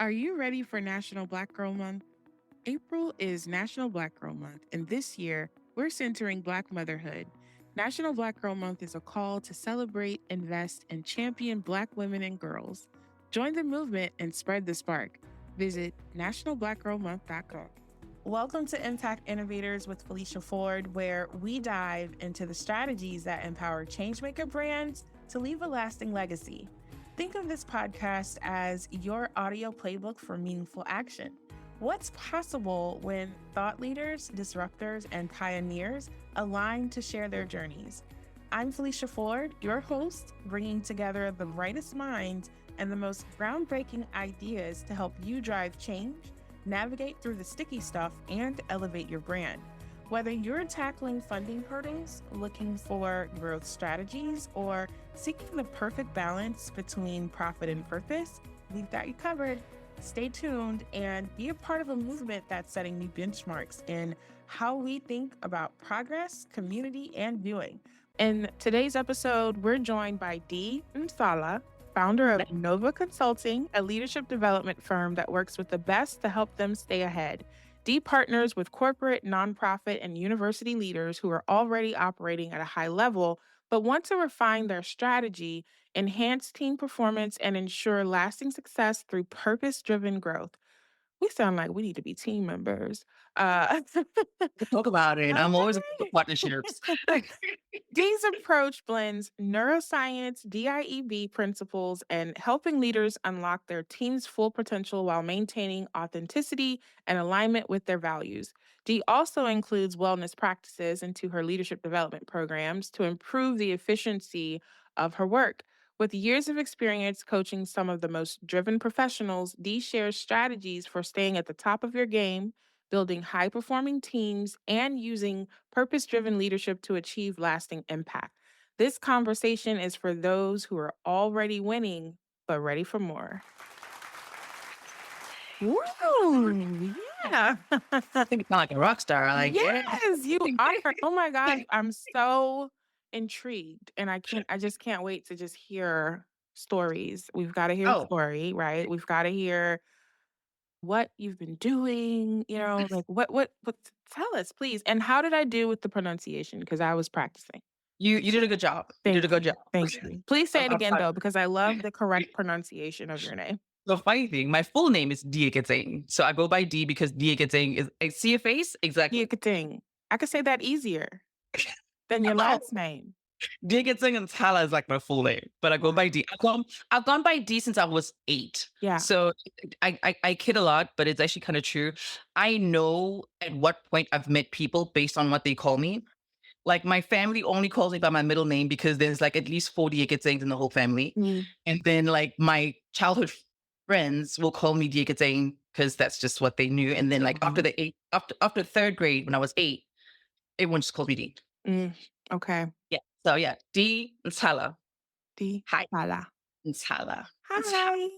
Are you ready for National Black Girl Month? April is National Black Girl Month, and this year we're centering Black motherhood. National Black Girl Month is a call to celebrate, invest, and champion Black women and girls. Join the movement and spread the spark. Visit nationalblackgirlmonth.com. Welcome to Impact Innovators with Felicia Ford, where we dive into the strategies that empower changemaker brands to leave a lasting legacy. Think of this podcast as your audio playbook for meaningful action. What's possible when thought leaders, disruptors, and pioneers align to share their journeys? I'm Felicia Ford, your host, bringing together the brightest minds and the most groundbreaking ideas to help you drive change, navigate through the sticky stuff, and elevate your brand. Whether you're tackling funding hurdles, looking for growth strategies, or seeking the perfect balance between profit and purpose, we've got you covered. Stay tuned and be a part of a movement that's setting new benchmarks in how we think about progress, community, and doing. In today's episode, we're joined by Dee Ntšala, founder of Nova Conxulting, a leadership development firm that works with the best to help them stay ahead. Dee partners with corporate, nonprofit, and university leaders who are already operating at a high level, but want to refine their strategy, enhance team performance, and ensure lasting success through purpose-driven growth. We sound like we need to be team members. Talk about it. I'm always looking for Okay. partnerships. Dee's approach blends neuroscience, DIEB principles, and helping leaders unlock their team's full potential while maintaining authenticity and alignment with their values. Dee also includes wellness practices into her leadership development programs to improve the efficiency of her work. With years of experience coaching some of the most driven professionals, Dee shares strategies for staying at the top of your game, building high performing teams, and using purpose driven leadership to achieve lasting impact. This conversation is for those who are already winning, but ready for more. Woo! Yeah. I think you sound like a rock star. Like, Yes, you are. Oh my gosh, I'm so intrigued. And I just can't wait to just hear stories. We've got to hear a Oh, story, right? We've got to hear what you've been doing, like what tell us, please. And how did I do with the pronunciation? Because I was practicing. you did a good job. You did Thank a good you. job. Thank you. Please say it I'm again proud. though, because I love the correct pronunciation of your name. The funny thing, my full name is Dee Ntšala. So I go by Dee because Dee Ntšala is see your face? Exactly. Yikating. I could say that easier than your Oh, last name. Dee Ntšala and Tala is like my full name, but I go by Wow. Dee. I've gone by Dee since I was 8. Yeah. So I kid a lot, but it's actually kind of true. I know at what point I've met people based on what they call me. Like my family only calls me by my middle name because there's like at least 40 Eketsains in the whole family. Mm. And then like my childhood friends will call me Eketsain because that's just what they knew. And then like after third grade, when I was 8, everyone just called me Dee. Mm. Okay. Yeah. So yeah, Dee Ntšala. Dee Hi. Ntšala. Ntšala. Hi.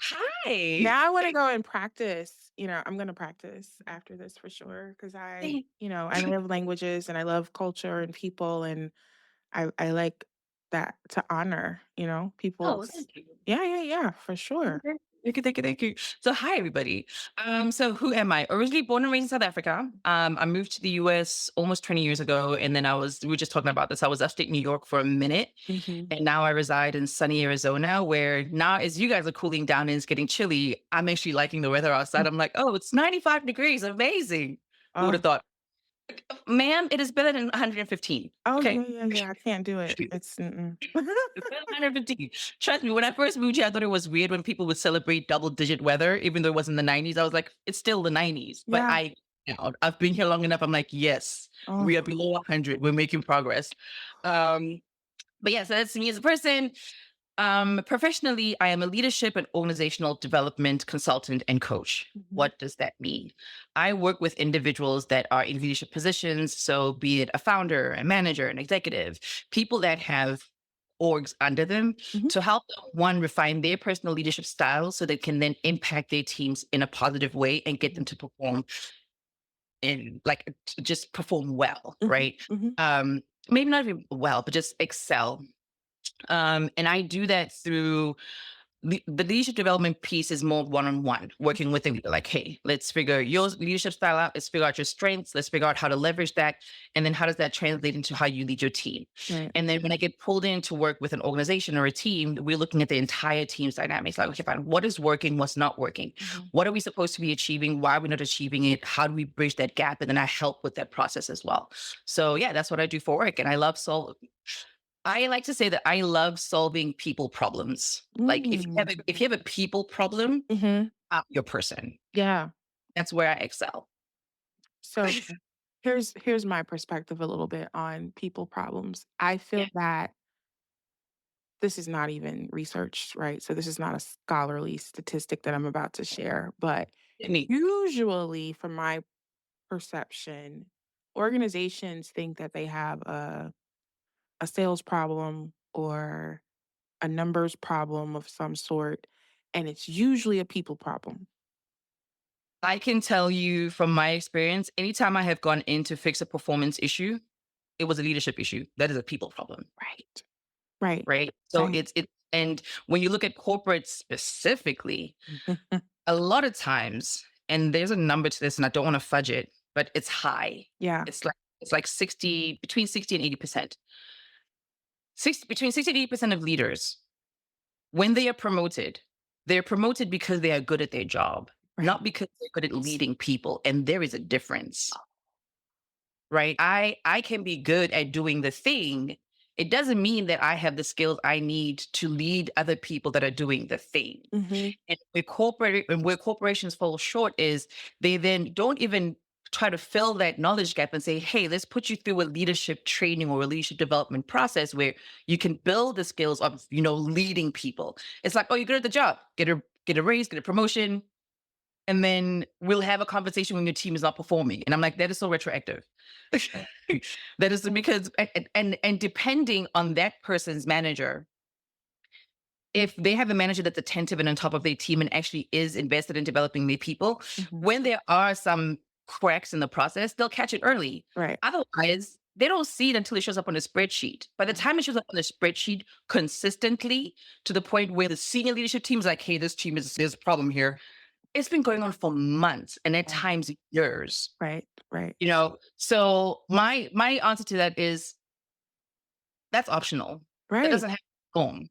Hi. Now I want to go and practice. I'm going to practice after this for sure because I love languages and I love culture and people, and I like that to honor, Oh, people's. thank you. Yeah, for sure. Okay. Thank you. So, hi everybody. So who am I? Originally born and raised in South Africa. I moved to the US almost 20 years ago, and then we were just talking about this. I was upstate New York for a minute, Hmm. and now I reside in sunny Arizona, where now as you guys are cooling down and it's getting chilly, I'm actually liking the weather outside. I'm like, oh, it's 95 degrees, amazing. Who would Oh, have thought? Ma'am, it is better than 115. oh Okay. yeah. I can't do it. It's It's better than 115. Trust me, when I first moved here, I thought it was weird when people would celebrate double-digit weather, even though it was in the 90s. I was like, it's still the 90s. But yeah. I've been here long enough. I'm like, yes, Oh, we are below 100. We're making progress. But yeah, so that's me as a person. Professionally, I am a leadership and organizational development consultant and coach. mhm. What does that mean? I work with individuals that are in leadership positions. So be it a founder, a manager, an executive, people that have orgs under them Mhm. to help them, one, refine their personal leadership style so they can then impact their teams in a positive way and get them to perform just perform well, Mhm. right? Mhm. Maybe not even well, but just excel. And I do that through The leadership development piece is more one-on-one, working with the leader. Like, hey, let's figure your leadership style out. Let's figure out your strengths. Let's figure out how to leverage that. And then how does that translate into how you lead your team? Right. And then when I get pulled in to work with an organization or a team, we're looking at the entire team's dynamics. Like, okay, fine, what is working? What's not working? Mhm. What are we supposed to be achieving? Why are we not achieving it? How do we bridge that gap? And then I help with that process as well. So yeah, that's what I do for work. And I like to say that I love solving people problems. Like Mm. if you have a people problem, Mhm. I'm your person. Yeah. That's where I excel. So here's my perspective a little bit on people problems. I Yeah, feel that this is not even researched, right? So this is not a scholarly statistic that I'm about to share, but me. usually from my perception, organizations think that they have a sales problem or a numbers problem of some sort, and it's usually a people problem. I can tell you from my experience, anytime I have gone in to fix a performance issue, it was a leadership issue. That is a people problem, Right. Right. right? So Right. it's and when you look at corporate specifically, a lot of times, and there's a number to this, and I don't want to fudge it, but it's high. Yeah. It's like 60, between 60 and 80%. Between 60 and 80% of leaders, when they're promoted because they are good at their job, Right. not because they're good at leading people. And there is a difference, right? I can be good at doing the thing. It doesn't mean that I have the skills I need to lead other people that are doing the thing. Mhm. And where corporations fall short is they then don't even try to fill that knowledge gap and say, hey, let's put you through a leadership training or a leadership development process where you can build the skills of, leading people. It's like, oh, you're good at the job. Get a raise, get a promotion, and then we'll have a conversation when your team is not performing. And I'm like, that is so retroactive. That is because and depending on that person's manager, if they have a manager that's attentive and on top of their team and actually is invested in developing their people, Mhm. when there are some cracks in the process, they'll catch it early. Right. Otherwise, they don't see it until it shows up on a spreadsheet. By the time it shows up on the spreadsheet consistently to the point where the senior leadership team is like, hey, there's a problem here. It's been going on for months and at Right. times years. Right. Right. So my answer to that is that's optional. That Right. doesn't have to be norm.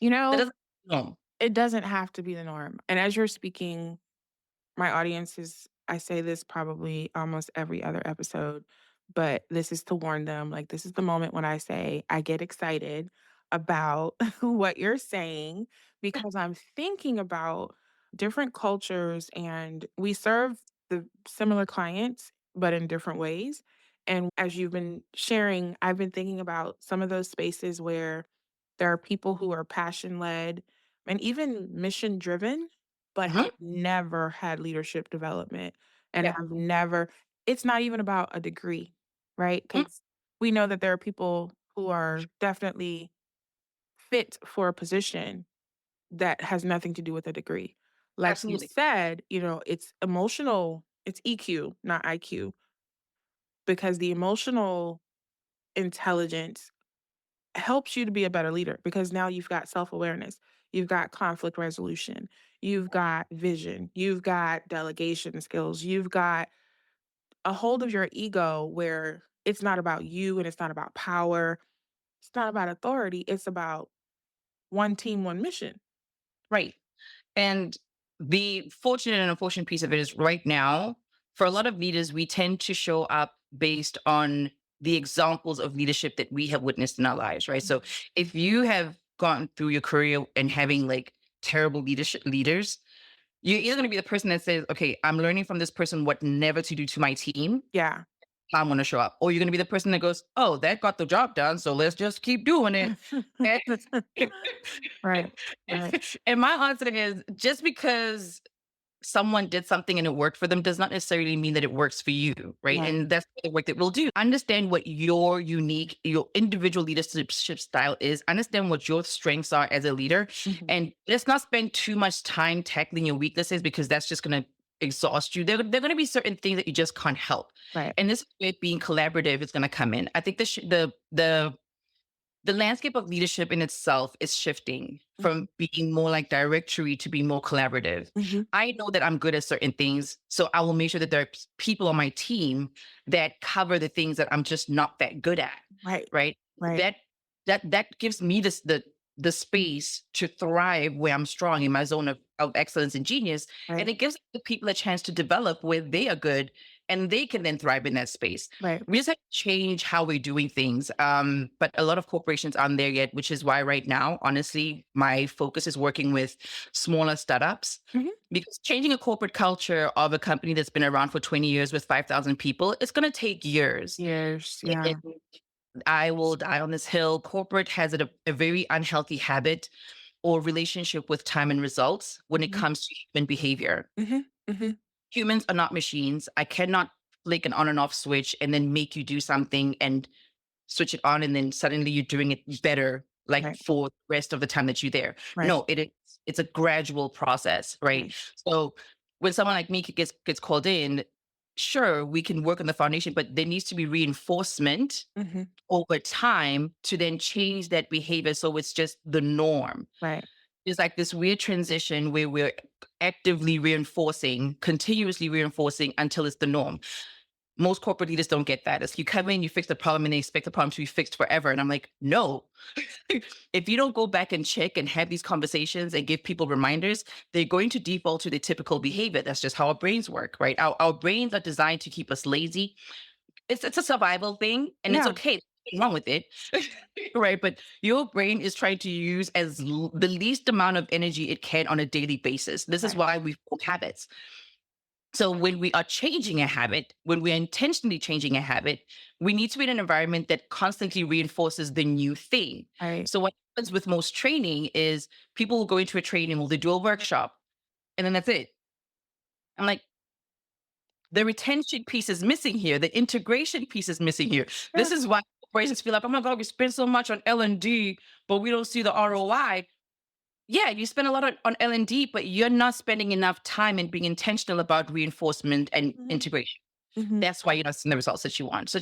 You That know, doesn't have to be norm. it doesn't have to be the norm. And as you're speaking, my audience is, I say this probably almost every other episode, but this is to warn them. Like, this is the moment when I say I get excited about what you're saying because I'm thinking about different cultures and we serve the similar clients, but in different ways. And as you've been sharing, I've been thinking about some of those spaces where there are people who are passion led and even mission driven, but Mhm. have never had leadership development and Yeah. have never, it's not even about a degree, right? Mm, Because we know that there are people who are definitely fit for a position that has nothing to do with a degree. Like you absolutely. said, it's emotional, it's EQ, not IQ, because the emotional intelligence helps you to be a better leader because now you've got self-awareness, you've got conflict resolution, you've got vision, you've got delegation skills, you've got a hold of your ego where it's not about you and it's not about power, it's not about authority, it's about one team, one mission. Right. And the fortunate and unfortunate piece of it is right now, for a lot of leaders, we tend to show up based on the examples of leadership that we have witnessed in our lives, right? So if you have gone through your career and having like terrible leaders, you're either going to be the person that says, okay, I'm learning from this person what never to do to my team. Yeah. I'm going to show up. Or you're going to be the person that goes, oh, that got the job done. So let's just keep doing it. And, Right. Right. and my answer is just because someone did something and it worked for them does not necessarily mean that it works for you, right? Right. And that's the work that we'll do. Understand what your individual leadership style is. Understand what your strengths are as a leader. Mhm. And let's not spend too much time tackling your weaknesses because that's just going to exhaust you. There are going to be certain things that you just can't help. Right. And this is where being collaborative is going to come in. I think the The landscape of leadership in itself is shifting Mhm. from being more like directory to being more collaborative. Mhm. I know that I'm good at certain things, so I will make sure that there are people on my team that cover the things that I'm just not that good at, Right. right? Right. That that gives me this the space to thrive where I'm strong in my zone of excellence and genius. And Right. it gives the people a chance to develop where they are good and they can then thrive in that space. Right. We just have to change how we're doing things. But a lot of corporations aren't there yet, which is why right now, honestly, my focus is working with smaller startups. Mhm. Because changing a corporate culture of a company that's been around for 20 years with 5,000 people, it's going to take years. Years. And Yeah. I will die on this hill. Corporate has a very unhealthy habit or relationship with time and results when it Mhm. comes to human behavior. Mhm. Mhm. Humans are not machines. I cannot flick an on and off switch and then make you do something and switch it on and then suddenly you're doing it better like Right. for the rest of the time that you're there. Right. No, it's a gradual process, right? Right. So when someone like me gets called in, sure, we can work on the foundation, but there needs to be reinforcement Mhm. over time to then change that behavior so it's just the norm. Right. It's like this weird transition where we're actively reinforcing, continuously reinforcing until it's the norm. Most corporate leaders don't get that. It's you come in, you fix the problem, and they expect the problem to be fixed forever. And I'm like, no. If you don't go back and check and have these conversations and give people reminders, they're going to default to the typical behavior. That's just how our brains work, right? Our brains are designed to keep us lazy. It's a survival thing, and it's Yeah. okay. Nothing wrong with it, right? But your brain is trying to use the least amount of energy it can on a daily basis. This is Right. why we form habits. So when we are changing a habit, when we're intentionally changing a habit, we need to be in an environment that constantly reinforces the new thing. Right. So what happens with most training is people will go into a training or they do a workshop and then that's it. I'm like, the retention piece is missing here. The integration piece is missing here. Yeah. This is why corporations feel like, oh my God, we spend so much on L&D, but we don't see the ROI. Yeah, you spend a lot on L&D, but you're not spending enough time and being intentional about reinforcement and Mhm. integration. Mhm. That's why you're not seeing the results that you want. So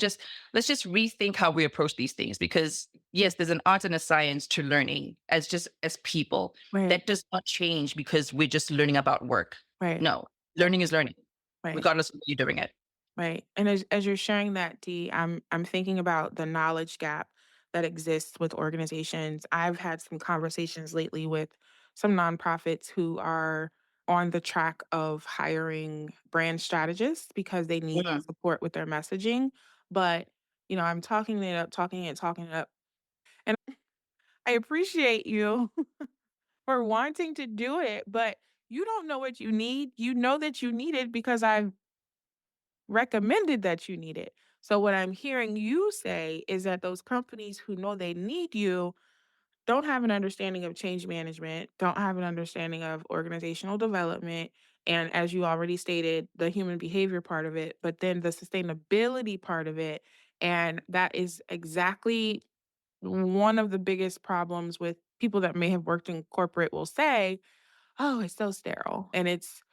let's just rethink how we approach these things because yes, there's an art and a science to learning as people. Right. That does not change because we're just learning about work. Right. No, learning is learning, Right. regardless of what you're doing it. Right. And as you're sharing that, Dee, I'm thinking about the knowledge gap that exists with organizations. I've had some conversations lately with some nonprofits who are on the track of hiring brand strategists because they need Mhm. support with their messaging. But, I'm talking it up, talking it, talking it up. And I appreciate you for wanting to do it, but you don't know what you need. You know that you need it because I've recommended that you need it. So what I'm hearing you say is that those companies who know they need you don't have an understanding of change management, don't have an understanding of organizational development, and as you already stated, the human behavior part of it, but then the sustainability part of it. And that is exactly one of the biggest problems with people that may have worked in corporate will say, "Oh, it's so sterile." And it's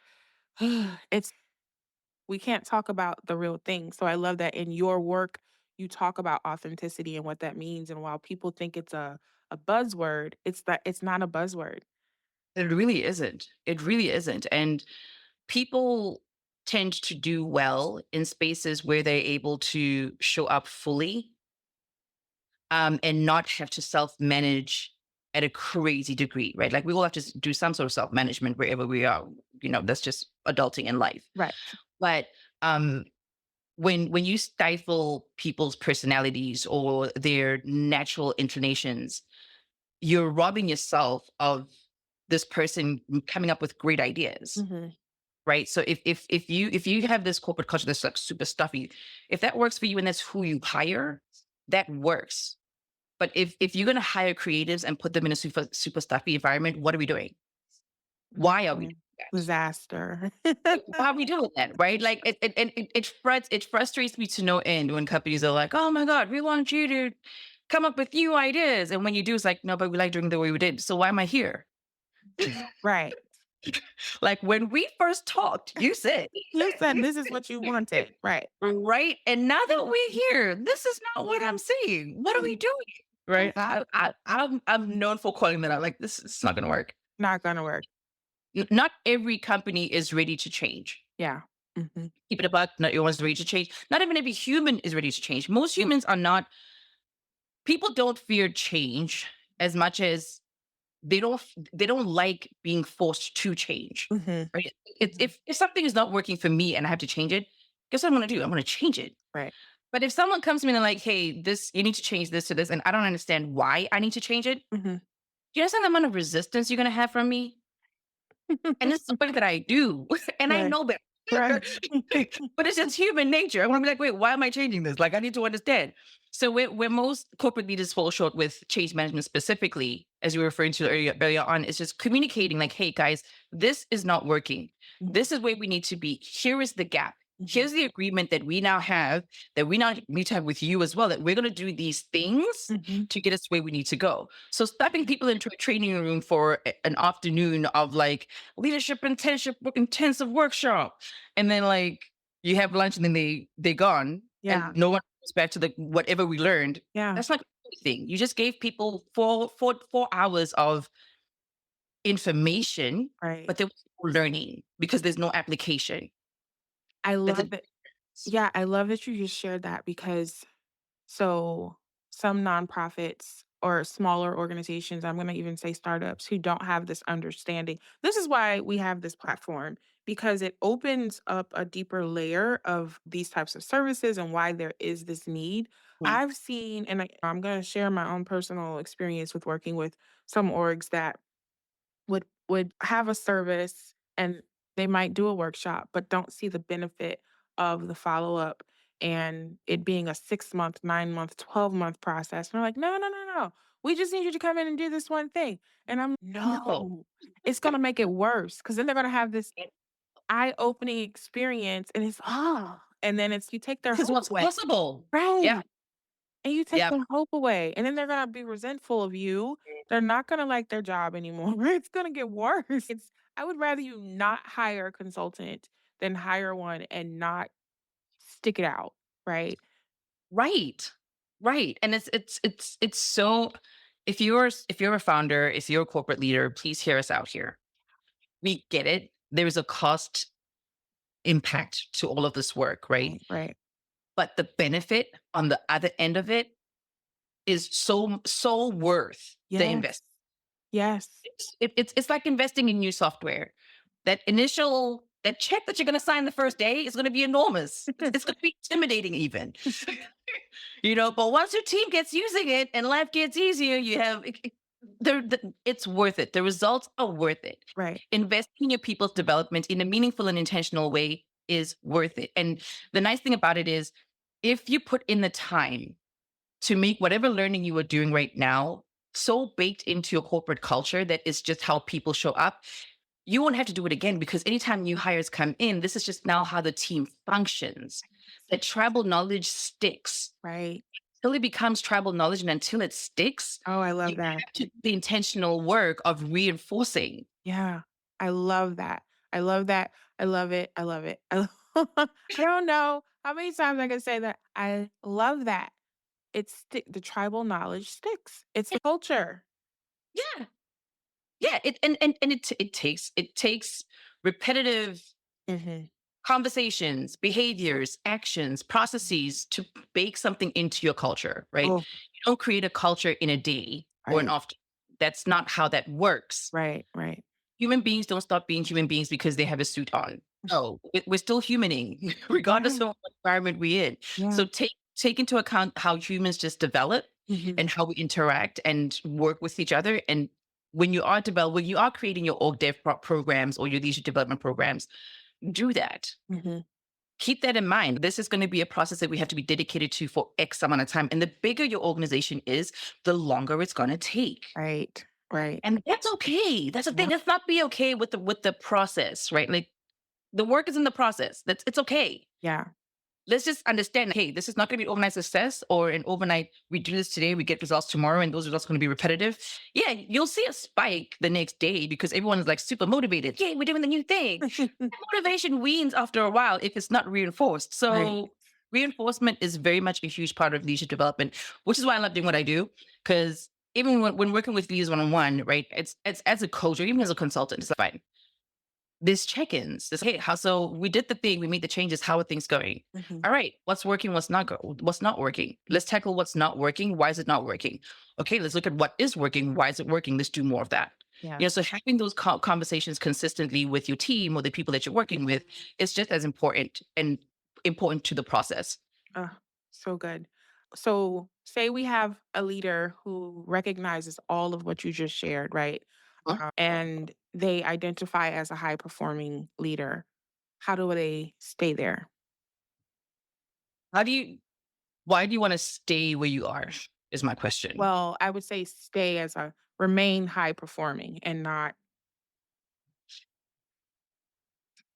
we can't talk about the real thing. So I love that in your work, you talk about authenticity and what that means. And while people think it's a buzzword, it's not a buzzword. It really isn't. It really isn't. And people tend to do well in spaces where they're able to show up fully and not have to self manage at a crazy degree, right? Like we all have to do some sort of self management wherever we are. That's just adulting in life. Right. But um, when you stifle people's personalities or their natural inclinations, you're robbing yourself of this person coming up with great ideas, Mhm. right? So if you have this corporate culture that's like super stuffy, if that works for you and that's who you hire, that works. But if you're gonna hire creatives and put them in a super stuffy environment, what are we doing? Why are we Mhm. doing that? Disaster. Why are we doing that? Right? Like it frustrates me to no end when companies are like, oh my God, we want you to come up with new ideas. And when you do, it's like, no, but we like doing the way we did. So why am I here? Right. Like when we first talked, you said, You said this is what you wanted. Right. right? And now that we're here, this is not what I'm seeing. What are we Mhm. doing? right? I'm known for calling that out. Like, this is not going to work. Not gonna work. Not every company is ready to change. Yeah. Mhm. Keep it a buck. Not everyone's ready to change. Not even every human is ready to change. Most humans are not. People don't fear change as much as they don't like being forced to change. Mhm. Right? It's Mhm. if something is not working for me and I have to change it, guess what I'm going to do? I'm going to change it. Right. But if someone comes to me and they're like, "Hey, this you need to change this to this," and I don't understand why I need to change it, Mhm. do you understand the amount of resistance you're going to have from me? And it's something that I do, and I Right. know better. Right. But it's just human nature. I want to be like, wait, why am I changing this? Like, I need to understand. So where most corporate leaders fall short with change management specifically, as you were referring to earlier on, is just communicating like, hey guys, this is not working. Mhm. This is where we need to be. Here is the gap. Mhm. Here's the agreement that we now have, that we now need to have with you as well, that we're going to do these things Mhm. to get us where we need to go. So stepping people into a training room for an afternoon of like leadership intensive workshop, and then like you have lunch and then they're gone Yeah. and no one goes back to the whatever we learned. Yeah. That's not anything. You just gave people 4 hours of information, Right. but there was no learning because there's no application. I That's a love it. difference. Yeah, I love that you just shared that because so some nonprofits or smaller organizations, I'm going to even say startups who don't have this understanding. This is why we have this platform because it opens up a deeper layer of these types of services and why there is this need. Mm. I've seen, and I'm going to share my own personal experience with working with some orgs that would have a service and they might do a workshop, but don't see the benefit of the follow-up and it being a 6-month, 9-month, 12-month process. And they're like, "No, no, no, no. We just need you to come in and do this one thing." And I'm, No. "No, it's gonna make it worse because then they're gonna have this eye-opening experience and it's, ah, and then it's you take their This is hope what's away. possible. Yeah. Right. And you take Yeah. their hope away, and then they're gonna be resentful of you. They're not gonna like their job anymore. It's gonna get worse. It's I would rather you not hire a consultant than hire one and not stick it out, right? Right. Right. And it's so if you're a founder, if you're a corporate leader, please hear us out here. We get it. There is a cost impact to all of this work, right? Right, right. But the benefit on the other end of it is so worth the Yes. investment. Yes. It's like investing in new software. That check that you're going to sign the first day is going to be enormous. It's going to be intimidating even. But once your team gets using it and life gets easier, you have it's worth it. The results are worth it. Right. Investing in your people's development in a meaningful and intentional way is worth it. And the nice thing about it is, if you put in the time to make whatever learning you are doing right now so baked into your corporate culture that is just how people show up, you won't have to do it again, because anytime new hires come in, this is just now how the team functions. That tribal knowledge sticks. Right. Until it becomes tribal knowledge and until it sticks, Oh, I you love that. have to do the intentional work of reinforcing. Yeah. I love that. I love that. I love it. I love it. I don't know how many times I can say that. I love that. The tribal knowledge sticks. It's Yeah, the culture. yeah, yeah. It takes repetitive Mhm. conversations, behaviors, actions, processes to bake something into your culture, right? Oh, You don't create a culture in a day or an right, off. That's not how that works. right, right. Human beings don't stop being human beings because they have a suit on. No, we're still humaning, regardless Yeah, of what environment we're in. yeah. So take into account how humans just develop Mhm. and how we interact and work with each other. And when you are creating your org dev programs or your leadership development programs, do that. Mhm. Keep that in mind. This is going to be a process that we have to be dedicated to for X amount of time. And the bigger your organization is, the longer it's going to take. Right, right. And that's okay. That's the thing. Yeah, Let's not be okay with the process, right? Like, the work is in the process. It's okay. yeah. Let's just understand, hey, this is not going to be overnight success or an overnight, we do this today, we get results tomorrow, and those results are going to be repetitive. Yeah, you'll see a spike the next day because everyone is like super motivated. Yay, we're doing the new thing. Motivation weans after a while if it's not reinforced. Right. So Reinforcement is very much a huge part of leadership development, which is why I love doing what I do. Because even when working with leaders one on one, right? It's as a coach or even as a consultant, it's fine. There's check-ins. There's, hey, how so we did the thing, we made the changes. How are things going? Mhm. All right, what's working, what's not working? Let's tackle what's not working. Why is it not working? Okay, let's look at what is working. Why is it working? Let's do more of that. Yeah. You know, so having those conversations consistently with your team or the people that you're working with is just as important and important to the process. So good. So, say we have a leader who recognizes all of what you just shared, right? Huh? And they identify as a high performing leader. How do they stay there? How do you why do you want to stay where you are? Is my question. Well, I would say stay as a remain high performing and not.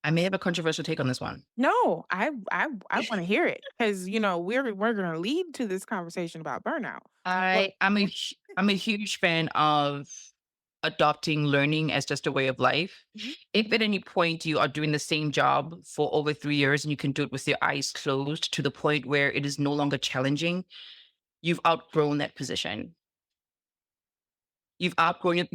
I may have a controversial take on this one. No, I want to hear it because we're going to lead to this conversation about burnout. But I'm a huge fan of adopting learning as just a way of life. Mhm. If at any point you are doing the same job for over 3 years and you can do it with your eyes closed to the point where it is no longer challenging, you've outgrown that position. You've outgrown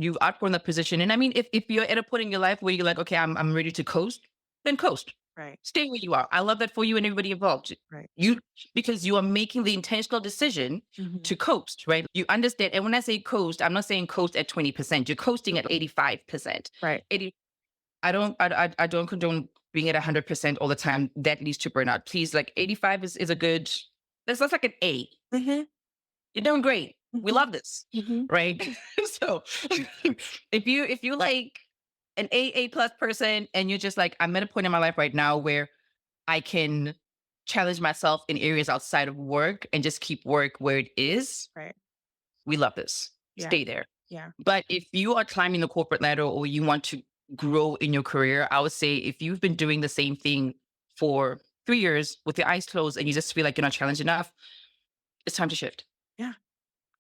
that position. And I mean, if you're at a point in your life where you're like, okay, I'm ready to coast, then coast. Right, Stay where you are. I love that for you and everybody involved. right. You because you are making the intentional decision Mhm. to coast, right? You understand. And when I say coast, I'm not saying coast at 20%. You're coasting at 85%. Right. 80, I don't condone being at 100% all the time. That leads to burnout. Please, like 85 is a good, that's like an A. Mhm. You're doing great. We Mhm. love this, Mhm. right? So if you like an A plus person and you're just like, I'm at a point in my life right now where I can challenge myself in areas outside of work and just keep work where it is, Right. we love this. Yeah. Stay there. Yeah. But if you are climbing the corporate ladder or you want to grow in your career, I would say if you've been doing the same thing for 3 years with your eyes closed and you just feel like you're not challenged enough, it's time to shift. Yeah.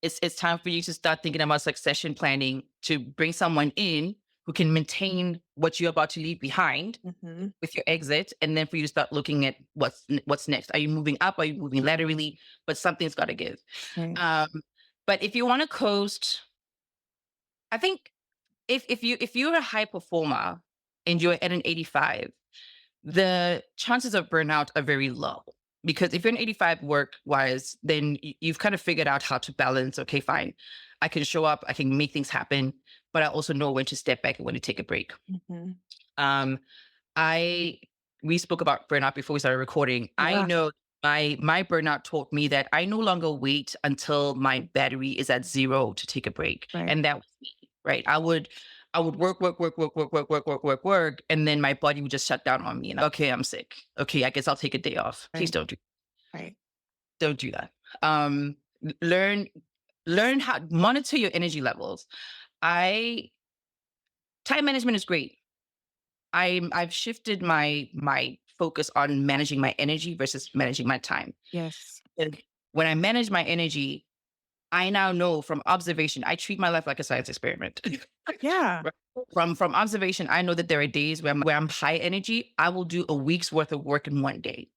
It's time for you to start thinking about succession planning to bring someone in who can maintain what you're about to leave behind Mhm. with your exit, and then for you to start looking at what's next. Are you moving up? Are you moving laterally? But something's got to give. Right. Um, but if you want to coast, I think if you're a high performer and you're at an 85, the chances of burnout are very low. Because if you're an 85 work wise, then you've kind of figured out how to balance. Okay, fine. I can show up, I can make things happen, but I also know when to step back and when to take a break. Mhm. Um, I we spoke about burnout before we started recording. I Yeah. know my burnout taught me that I no longer wait until my battery is at zero to take a break. Right. And that was me, right? I would work, and then my body would just shut down on me. And okay, I'm sick. Okay, I guess I'll take a day off. Please Right. Right. don't do that. Um, learn learn how monitor your energy levels. I Time management is great. I've shifted my focus on managing my energy versus managing my time. Yes. And when I manage my energy, I now know from observation, I treat my life like a science experiment. Yeah. Right? From observation, I know that there are days where I'm high energy. I will do a week's worth of work in one day.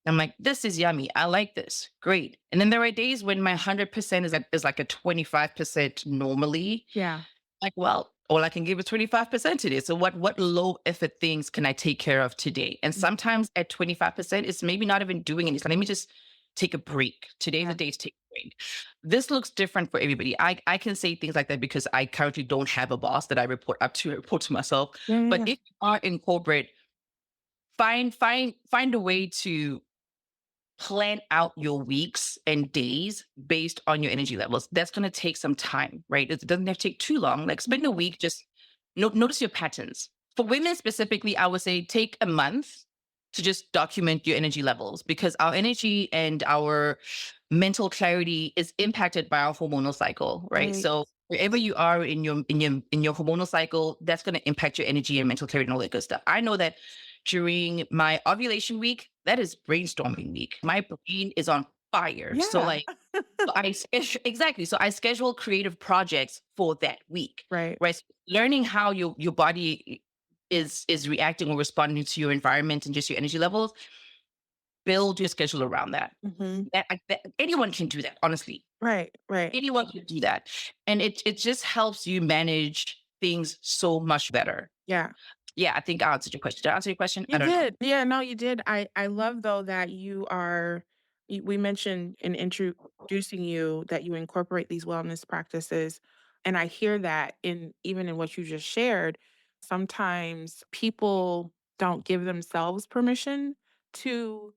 I'm like, this is yummy. I like this. Great. And then there are days when my 100% is like a 25% normally. Yeah. Like, well, all I can give is 25% today. So what low effort things can I take care of today? And Mm. sometimes at 25%, it's maybe not even doing anything. Let me just take a break. Today's Yeah. the day to take a break. This looks different for everybody. I can say things like that because I currently don't have a boss that I report up to, I report to myself. Yeah. Yeah. But Yeah. if you are in corporate, find a way to plan out your weeks and days based on your energy levels. That's going to take some time, right? It doesn't have to take too long. Like spend a week, just notice your patterns. For women specifically, I would say take a month to just document your energy levels because our energy and our mental clarity is impacted by our hormonal cycle, right? Right. So wherever you are in your hormonal cycle, that's going to impact your energy and mental clarity and all that good stuff. I know that during my ovulation week, that is brainstorming week. My brain is on fire. So Yeah. like exactly. So I schedule creative projects for that week, Right. right? So learning how your body is reacting or responding to your environment and just your energy levels build your schedule around that. Hmm. Anyone can do that, honestly. Right, right. Anyone can do that. And it just helps you manage things so much better. Yeah. Yeah, I think I answered your question. Did I answer your question? I You don't know. did. Yeah, no, you did. I love though that you are we mentioned in introducing you that you incorporate these wellness practices, and I hear that in even in what you just shared, sometimes people don't give themselves permission to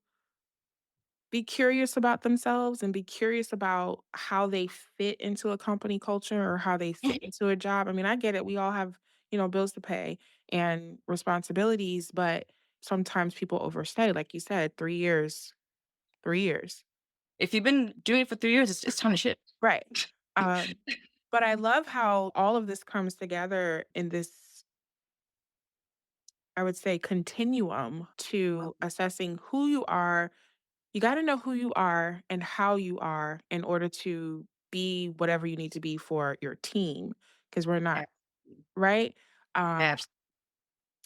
be curious about themselves and be curious about how they fit into a company culture or how they fit into a job. I mean, I get it. We all have, bills to pay and responsibilities, but sometimes people overstay. Like you said, 3 years, 3 years. If you've been doing it for 3 years, it's time to shift. Right. Um, but I love how all of this comes together in this, I would say, continuum to assessing who you are. You got to know who you are and how you are in order to be whatever you need to be for your team because we're not, right? Um, Absolutely.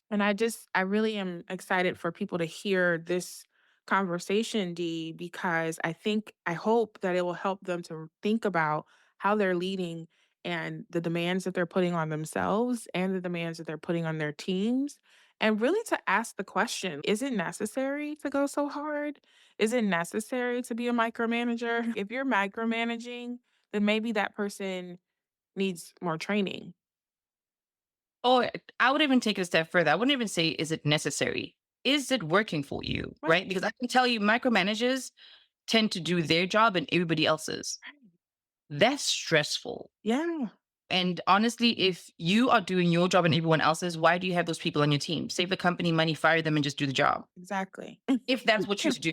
and I really am excited for people to hear this conversation, Dee, because I hope that it will help them to think about how they're leading and the demands that they're putting on themselves and the demands that they're putting on their teams. And really to ask the question, is it necessary to go so hard? Is it necessary to be a micromanager? If you're micromanaging, then maybe that person needs more training. Oh, I would even take it a step further. I wouldn't even say, is it necessary? Is it working for you? Right. Right? Because I can tell you, micromanagers tend to do their job and everybody else's. That's stressful. Yeah, And honestly, if you are doing your job and everyone else's, why do you have those people on your team? Save the company money, fire them, and just do the job. exactly. If that's what you do,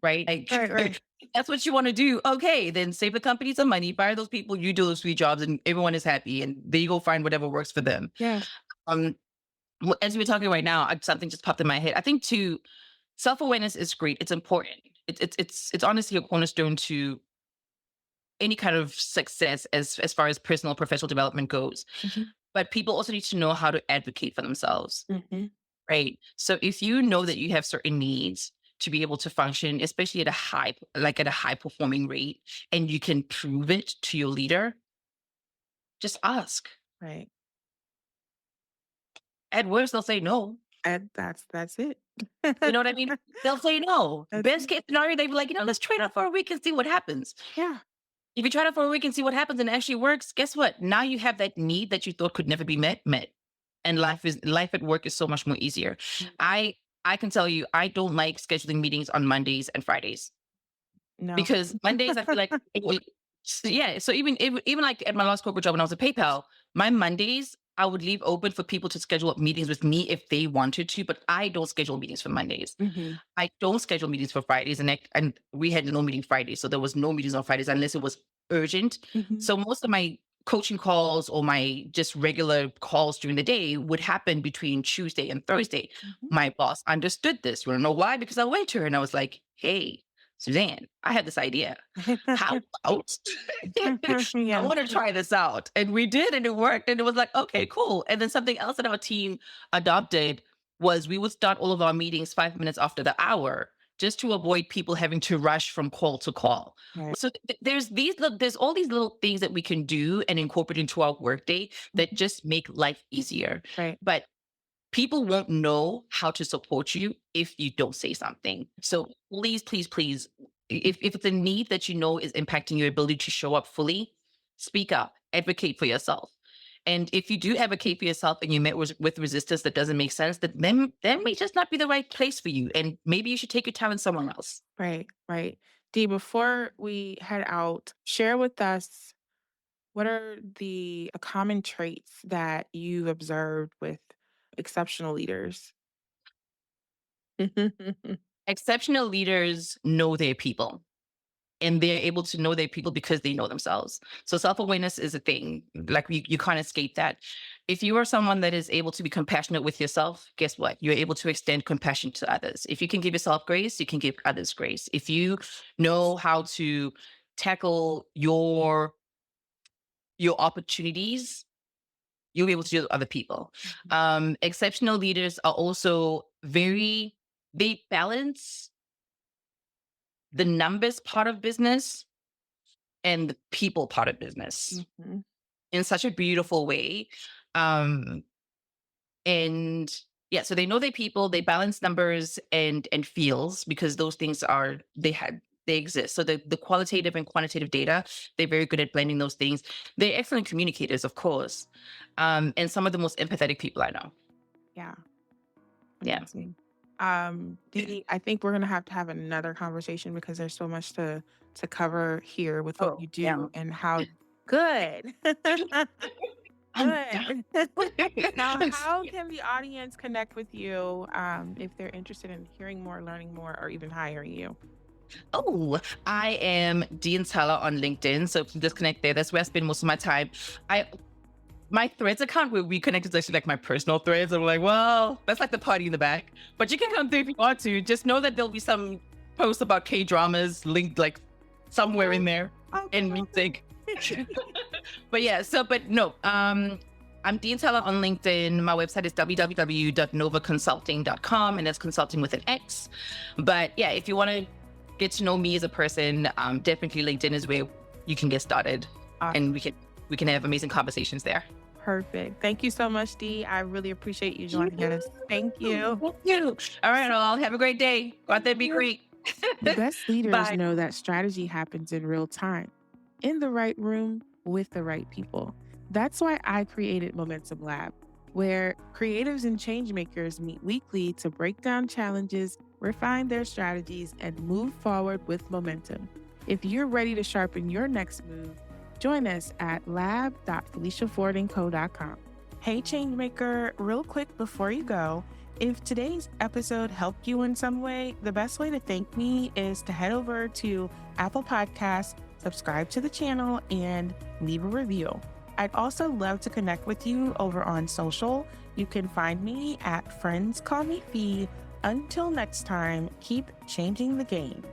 right? Right, right. Like, if that's what you want to do. Okay, then save the company some money, fire those people, you do those 3 jobs, and everyone is happy. And they go find whatever works for them. Yeah. Um, as we're talking right now, something just popped in my head. I think too, self awareness is great. It's important. It's honestly a cornerstone to any kind of success as far as personal professional development goes. Mhm, But people also need to know how to advocate for themselves, mhm, right? So if you know that you have certain needs to be able to function, especially at a high performing rate, and you can prove it to your leader, just ask. right. At worst, they'll say no. And that's it. You know what I mean? They'll say no. That's Best it. case scenario, they'd be like, let's try it out for a week and see what happens. Yeah. If you try it out for a week and see what happens and it actually works, guess what? Now you have that need that you thought could never be met. And life at work is so much more easier. Mm, I can tell you, I don't like scheduling meetings on Mondays and Fridays no. because Mondays I feel like yeah. So even like at my last corporate job when I was at PayPal, my Mondays I would leave open for people to schedule up meetings with me if they wanted to, but I don't schedule meetings for Mondays. Mhm, I don't schedule meetings for Fridays, and we had no meeting Fridays, so there was no meetings on Fridays unless it was urgent. mhm, So most of my coaching calls or my just regular calls during the day would happen between Tuesday and Thursday. mhm. My boss understood this. You want to know why? Because I went to her and I was like, "Hey, Suzanne, I had this idea. How about I Yeah. want to try this out?" And we did, and it worked. And it was like, okay, cool. And then something else that our team adopted was we would start all of our meetings 5 minutes after the hour just to avoid people having to rush from call to call. Right. So there's all these little things that we can do and incorporate into our workday that Mhm. just make life easier. Right. But people won't know how to support you if you don't say something. So please, please, please, if it's a need that you know is impacting your ability to show up fully, speak up, advocate for yourself. And if you do advocate for yourself and you met with resistance that doesn't make sense, then may just not be the right place for you. And maybe you should take your talent somewhere else. Right. Right. Dee, before we head out, share with us what are the common traits that you've observed with exceptional leaders? Exceptional leaders know their people, and they're able to know their people because they know themselves. So self-awareness is a thing. Like you can't escape that. If you are someone that is able to be compassionate with yourself, guess what? You're able to extend compassion to others. If you can give yourself grace, you can give others grace. If you know how to tackle your opportunities, you'll be able to do it with other people. Mhm. Exceptional leaders are also they balance the numbers part of business and the people part of business Mhm. in such a beautiful way. Um, and yeah, so they know their people, they balance numbers and feels because those things they exist. So the qualitative and quantitative data, they're very good at blending those things. They're excellent communicators, of course. And some of the most empathetic people I know. Yeah. Yeah. Amazing. Dee, I think we're gonna have to have another conversation because there's so much to cover here with what Oh, you yeah. do and how good. I'm down. Good. Now, how can the audience connect with you if they're interested in hearing more, learning more, or even hiring you? Oh, I am Dee Ntšala on LinkedIn. So if you just connect there, that's where I spend most of my time. I My Threads account where we connect is actually like my personal threads. I'm like, well, that's like the party in the back. But you can come through if you want to. Just know that there'll be some posts about K dramas linked like somewhere in there Okay. and music. But yeah, but no, I'm Dee Ntšala on LinkedIn. My website is www.novaconxulting.com, and that's consulting with an X. But yeah, if you want to get to know me as a person, definitely LinkedIn is where you can get started, Awesome. and we can have amazing conversations there. Perfect. Thank you so much, Dee. I really appreciate you joining us. Thank you. Thank you. All right, all. Have a great day. Go out there and be great. The best leaders Bye. know that strategy happens in real time, in the right room with the right people. That's why I created Momentum Lab, where creatives and change makers meet weekly to break down challenges, refine their strategies, and move forward with momentum. If you're ready to sharpen your next move, join us at lab.feliciafordandco.com. Hey, Changemaker, real quick before you go, if today's episode helped you in some way, the best way to thank me is to head over to Apple Podcasts, subscribe to the channel, and leave a review. I'd also love to connect with you over on social. You can find me at Friends Call Me Fee. Until next time, keep changing the game.